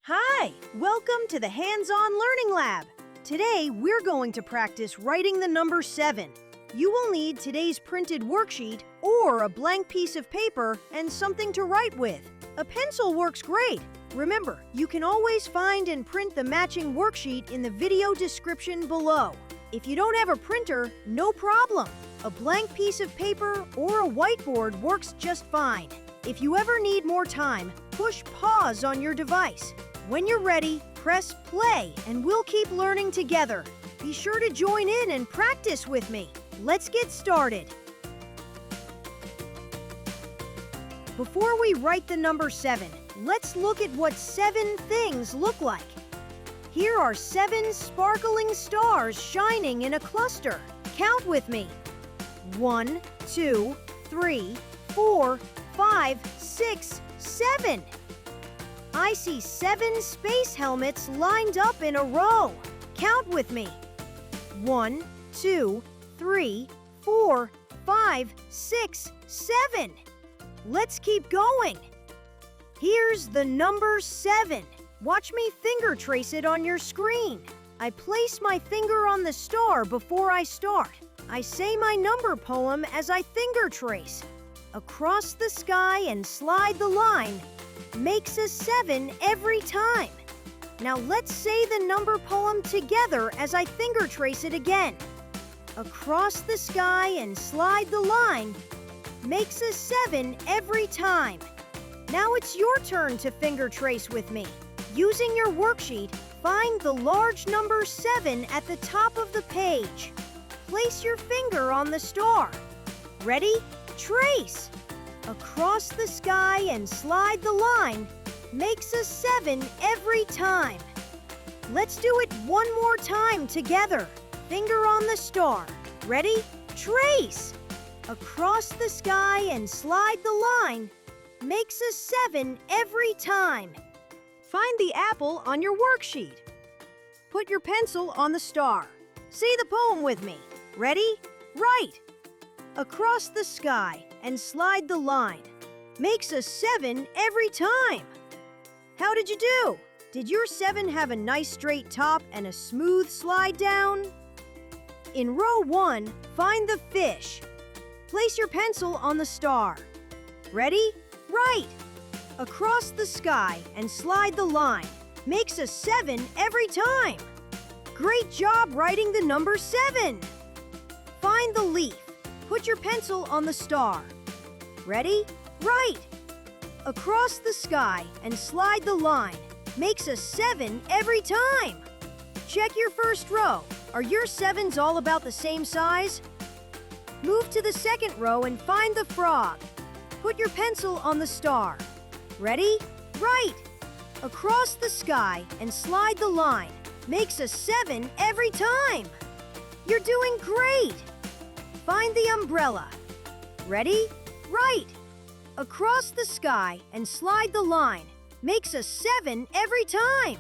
Hi, welcome to the Hands-On Learning Lab. Today, we're going to practice writing the number 7. You will need today's printed worksheet or a blank piece of paper and something to write with. A pencil works great. Remember, you can always find and print the matching worksheet in the video description below. If you don't have a printer, no problem. A blank piece of paper or a whiteboard works just fine. If you ever need more time, push pause on your device. When you're ready, press play and we'll keep learning together. Be sure to join in and practice with me. Let's get started. Before we write the number 7, let's look at what 7 things look like. Here are 7 sparkling stars shining in a cluster. Count with me. 1, 2, 3, 4, 5, 6, 7. I see 7 space helmets lined up in a row. Count with me. 1, 2, 3, 4, 5, 6, 7. Let's keep going. Here's the number 7. Watch me finger trace it on your screen. I place my finger on the star before I start. I say my number poem as I finger trace. Across the sky and slide the line makes a 7 every time. Now let's say the number poem together as I finger trace it again. Across the sky and slide the line makes a 7 every time. Now it's your turn to finger trace with me. Using your worksheet, find the large number 7 at the top of the page. Place your finger on the star. Ready? Trace. Across the sky and slide the line makes a 7 every time. Let's do it one more time together. Finger on the star. Ready? Trace. Across the sky and slide the line makes a 7 every time. Find the apple on your worksheet. Put your pencil on the star. Say the poem with me. Ready? Write. Across the sky and slide the line makes a 7 every time. How did you do? Did your 7 have a nice straight top and a smooth slide down? In row 1, find the fish. Place your pencil on the star. Ready? Write. Across the sky and slide the line makes a 7 every time. Great job writing the number 7. Find the leaf. Put your pencil on the star. Ready? Write. Across the sky and slide the line makes a 7 every time. Check your first row. Are your 7s all about the same size? Move to the second row and find the frog. Put your pencil on the star. Ready? Write. Across the sky and slide the line makes a 7 every time. You're doing great. Find the umbrella. Ready? Write. Across the sky and slide the line makes a 7 every time.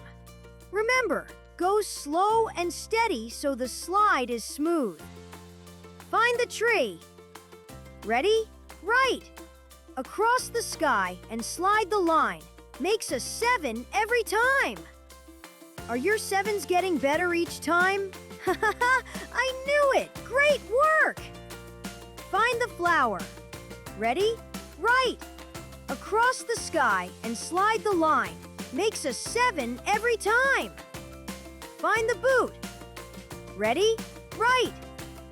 Remember, go slow and steady so the slide is smooth. Find the tree. Ready? Write. Across the sky and slide the line makes a 7 every time. Are your 7s getting better each time? I knew it! Great work! Find the flower. Ready? Write. Across the sky and slide the line makes a 7 every time. Find the boot. Ready? Write.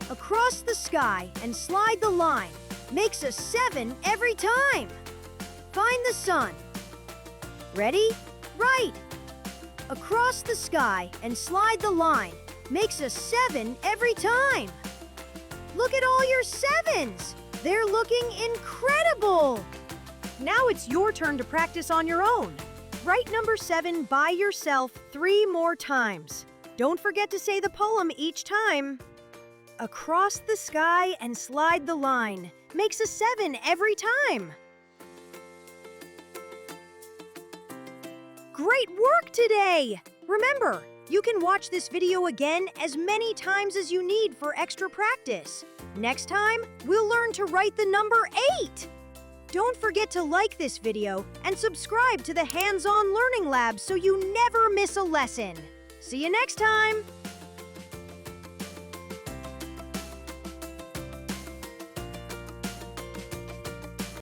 Across the sky and slide the line makes a 7 every time. Find the sun. Ready? Write. Across the sky and slide the line makes a 7 every time. Look at all your 7s. They're looking incredible. Now it's your turn to practice on your own. Write number 7 by yourself 3 more times. Don't forget to say the poem each time. Across the sky and slide the line makes a 7 every time. Great work today! Remember, You can watch this video again as many times as you need for extra practice. Next time, we'll learn to write the number 8. Don't forget to like this video and subscribe to the Hands-On Learning Lab so you never miss a lesson. See you next time!